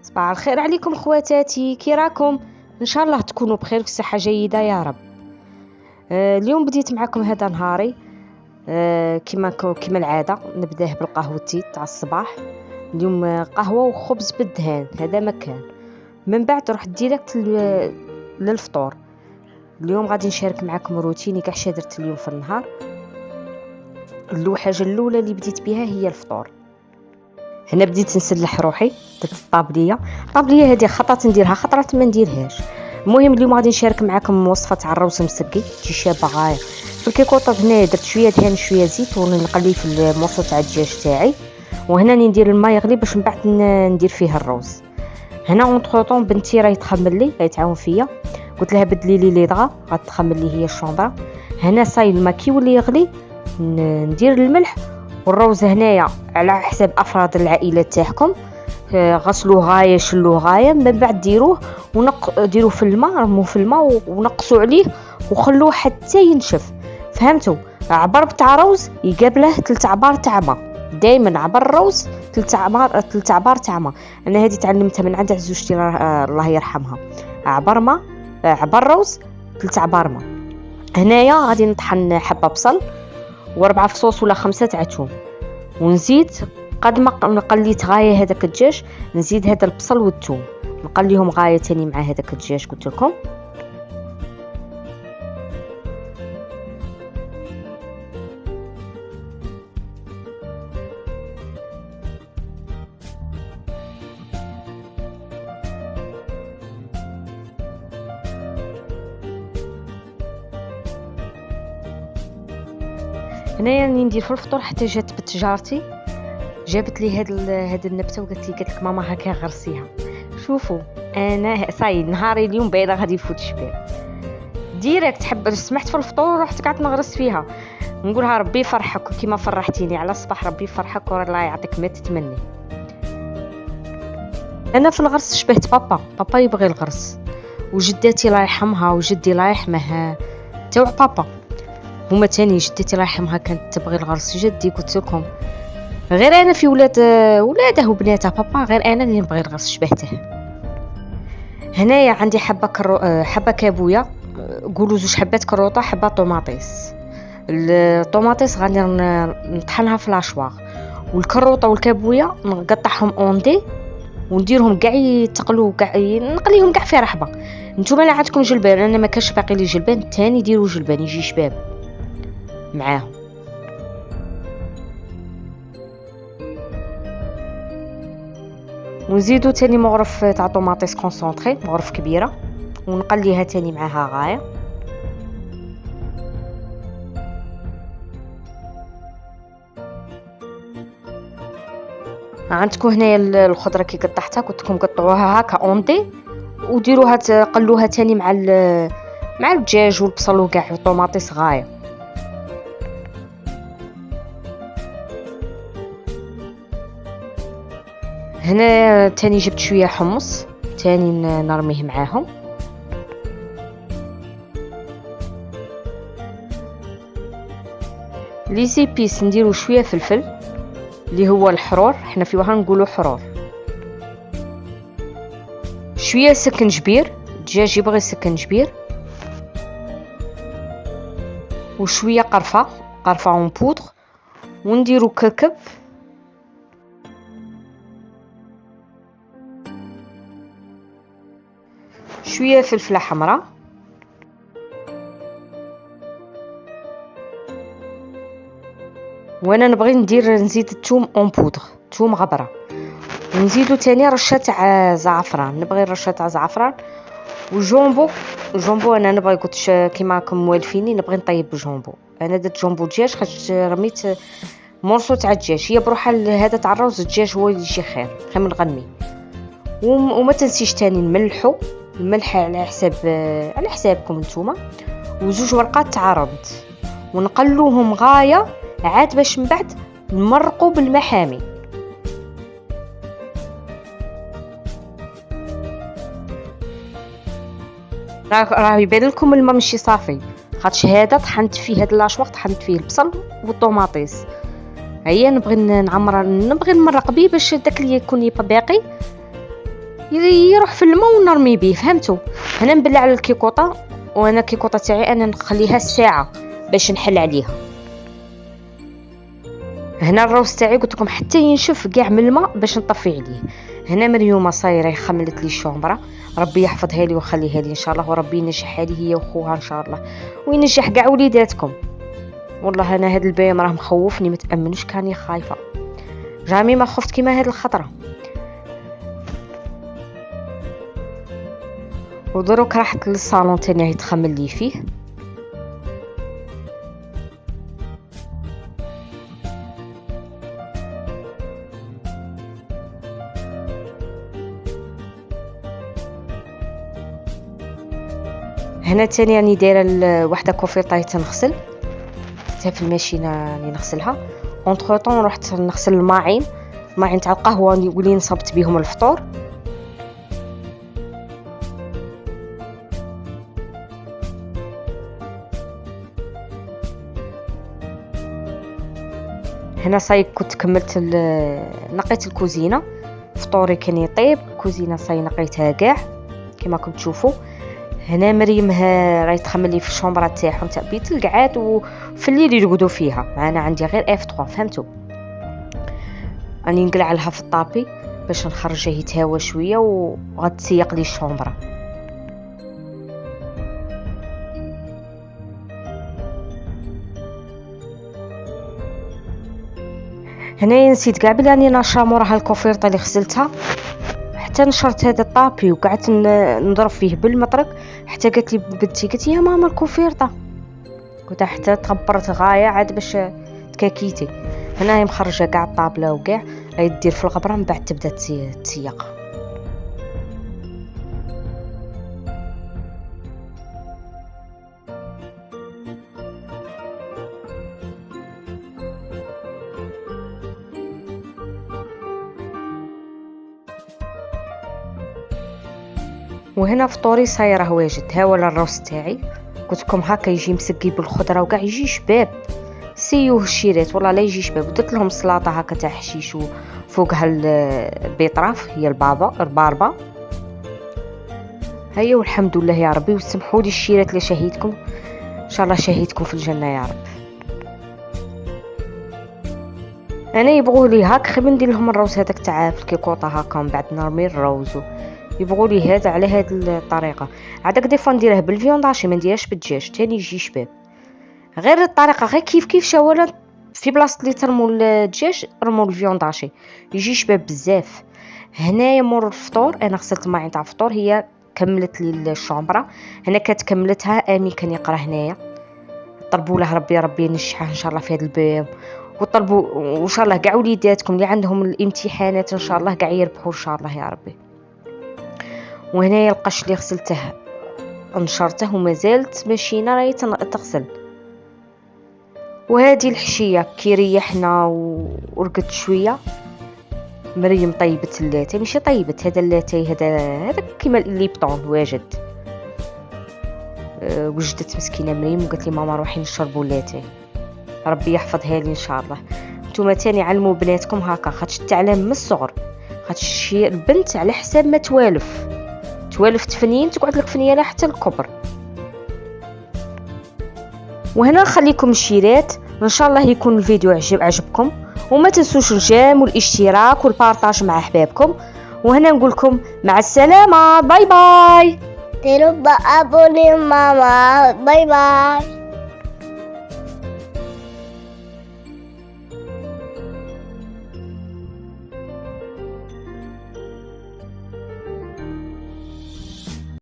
صباح الخير عليكم خواتاتي، كي راكم؟ ان شاء الله تكونوا بخير في صحه جيده يا رب. اليوم بديت معكم هذا نهاري. كما العاده نبداه بالقهوتي تاع الصباح. اليوم قهوه وخبز بالدهان، هذا مكان. من بعد رحت ديريكت للفطور. اليوم غادي نشارك معكم روتيني كاع درت اليوم في النهار. الحاجه الاولى اللي بديت بها هي الفطور. هنا بديت نسلح روحي، درت الطابليه هذه خطرات نديرها خطرات ما نديرهاش. المهم اليوم غادي نشارك معكم وصفه تاع الروز مسقي، تجي شابه غايه. في الكيكوطه هنا درت شويه دهان شويه زيت ونقلي في الموصو تاع الدجاج تاعي، وهنا ندير الماء يغلي باش من بعد ندير فيه الروز. هنا اونطروطون بنتي راهي تخمم لي، راهي تعاون فيا، قلت لها بدلي لي ليضغا غتخمم لي هي الشوندرا. هنا صاي الماء كي يولي يغلي ندير الملح والروز هنايا على حساب افراد العائله تاعكم. غسلوه غايه شلوه غايه، من بعد ديروه ديروه في الماء، رموه في الماء ونقصوا عليه وخلوه حتى ينشف. فهمتوا؟ عبر بتاع روز يقابله 3 عبار تاع ماء، دائما عبر الروز 3 عبار تاع ماء. انا هذه تعلمتها من عند عزوجتي الله يرحمها. عبر ماء، عبر روز 3 عبار ماء. هنايا غادي نطحن حبه بصل و4 فصوص ولا 5 تاع ثوم، ونزيد قد ما قليت غايه هذاك الدجاج نزيد هذا البصل والثوم نقليهم غايه تاني مع هذاك الدجاج قلت لكم. هنايا راني ندير في الفطور حتى جات بنت جارتي جابت لي هاد النبته وقالت لك ماما هكا غرسيها. شوفوا انا صاي نهاري اليوم باينه غادي يفوت الشباب ديريكت. سمحت في الفطور رحت قعدت نغرس فيها، نقولها ربي يفرحك كيما فرحتيني على الصباح، ربي يفرحك والله يعطيك ما تتمني. انا في الغرس شبهت بابا يبغي الغرس، وجداتي الله يرحمها وجدي الله يرحمه تاع بابا هما تاني. جدتي الله يرحمها كانت تبغي الغرس، جدي قلت لكم غير انا في ولاده وبناته بابا، غير انا اللي نبغي الغرس شبهته. هنايا عندي حبه كابويه، قولوا 2 حبات كروطه، حبه طوماطيس. الطوماطيس غادي نطحنها في لاشواغ، والكروطه والكابويه نقطعهم اوندي ونديرهم كاع يتقلوا كاع نقليهم كاع في رحبه. نتوما لا عندكم جلبان، انا ما كاش باقي لي جلبان تاني ديروا جلبان يجي شباب معاهم. ونزيدو تاني مغرف تاع طوماطيس كونسونطري، مغرف كبيره، ونقليها تاني معاها غايه. عندكم هنايا الخضره كي قطعتها قلت لكم قطعوها هكا اوندي وديروها تقلوها تاني مع الدجاج والبصل وكاع الطوماطيس غايه. هنا تاني جبت شويه حمص تاني نرميه معاهم. لي زيبيس نديرو شويه فلفل اللي هو الحرور، حنا في وهران نقولوا حرور، شويه سكنجبير، الدجاج يبغي سكنجبير، وشويه قرفه اون بودر، ونديرو كركب، شويه فلفله حمراء، وانا نبغي نزيد الثوم اون بودر، ثوم غبره، ونزيدو تاني رشه تاع زعفران، نبغي رشه تاع زعفران. وجومبو انا نبغي قلت كيما راكم موالفيني نبغي نطيب جومبو. انا درت جومبو دجاج خاطر رميت مورسو تاع الدجاج، هي بروحها هذا تاع الروز الدجاج هو اللي يجي خير من غنمي. وما تنسيش تاني نملحو، الملح على حسابكم نتوما، و2 ورقات تاع رد، ونقلوهم غايه عاد باش من بعد نمرقوا بالمحامي. راه يبان لكم الماء ماشي صافي خاطش هذا طحنت فيه، هذا لاشواق طحنت فيه البصل والطوماطيس. هيا نبغي نمرق بيه باش داك اللي يكون يبقى باقي يروح في الماء ونرمي به، فهمتوا؟ هنا نبلع على الكيكوطه، وانا الكيكوطه تاعي انا نخليها ساعه باش نحل عليها. هنا الروز تاعي قلت لكم حتى ينشف كاع من الماء باش نطفي عليه. هنا مريومه صايره خملت لي الشومبره، ربي يحفظها لي ويخليها لي ان شاء الله، وربي ينجحها لي هي وخوها ان شاء الله، وينجح كاع وليداتكم. والله انا هذا البيم راه مخوفني، متامنوش كاني خايفه، جامي ما خفت كيما هاد الخطره. ودروك راحت للصالون تاني يتخمل لي فيه. هنا تاني راني دايره وحده كوفيطاي تنغسل حتى في الماشينه راني نغسلها. اونتر طون رحت نغسل الماعين تاع القهوه اللي نصبت بهم الفطور. هنا صاي كنت كملت نقيت الكوزينه، فطوري كان يطيب، الكوزينه صاي نقيتها كاع كما راكم تشوفوا. هنا مريم راهي تخمل لي في الشومبره تاعهم تاع بيت القعاد، وفي الليل يرقدوا فيها. انا عندي غير اف 3 فهمتوا، راني نقلع لها في الطابي باش نخرجه يتهوى شويه وغتسيق لي الشومبره. هنا نسيت كاع بلي راني ناشره موراها الكوفيرطه اللي غسلتها، حتى نشرت هذا الطابي وقعدت نضرب فيه بالمطرق حتى قالت لي بنتي، قلت يا ماما الكوفيرطه، قلت حتى تغبرت غايه عاد باش تكاكيتي. هنا هي مخرجه كاع الطابله وكاع راهي دير في الغبره، من بعد تبدا تسيق. وهنا فطوري صايره واجد. ها ولا الروز تاعي قلت لكم هكا يجي مسقي بالخضره وكاع يجي شباب، سيوه الشيرات والله لا يجي شباب. درت لهم سلطه هكا تاع حشيش وفوقها البيطراف هي الباربه هيا، والحمد لله يا ربي. وسمحوا لي الشيرات اللي شهيتكم، ان شاء الله شهيتكم في الجنه يا رب. انا يبغوا لي هاك خير ندير لهم الروز هذاك تاع في الكيكوطه هكا، من بعد نرمي الروز يبغوا لي هذا على هذه الطريقه. عادك ديفا نديره بالفيونداشي ما نديرهاش بالدجاج تاني يجي شباب. غير الطريقه غير كيف شاولا في بلاصه اللي ترموا الدجاج رموا الفيونداشي يجي شباب بزاف. هنايا مور الفطور انا غسلت الماعين تاع الفطور، هي كملت لي الشومبره. هنا كانت كملتها امي كان يقرا هنايا. طلبوا له ربي ينجحه ان شاء الله في هذا الباب، وطلبوا وان شاء الله كاع وليداتكم اللي عندهم الامتحانات ان شاء الله كاع يربحوا ان شاء الله يا ربي. وهنايا القش اللي غسلته نشرته وما زالت ماشينا راهي تغسل. وهذه الحشيه كي ريحنا ورقدت شويه مريم طيبت اللاتاي، ماشي طيبت هذا اللاتاي هذا كيما الليبطون واجد. وجدت مسكينه مريم وقالت لي ماما روحي نشربوا اللاتاي، ربي يحفظها لي ان شاء الله. نتوما تاني علموا بناتكم هكا، خاطش التعليم من الصغر، خاطش البنت على حساب ما توالف تفنين تقعد لك فنيانه حتى الكبر. وهنا نخليكم الشيرات، ان شاء الله يكون الفيديو عجبكم، وما تنسوش الجيم والاشتراك والبارطاج مع احبابكم. وهنا نقول لكم مع السلامه، باي باي. ديروا ابوني ماما، باي باي.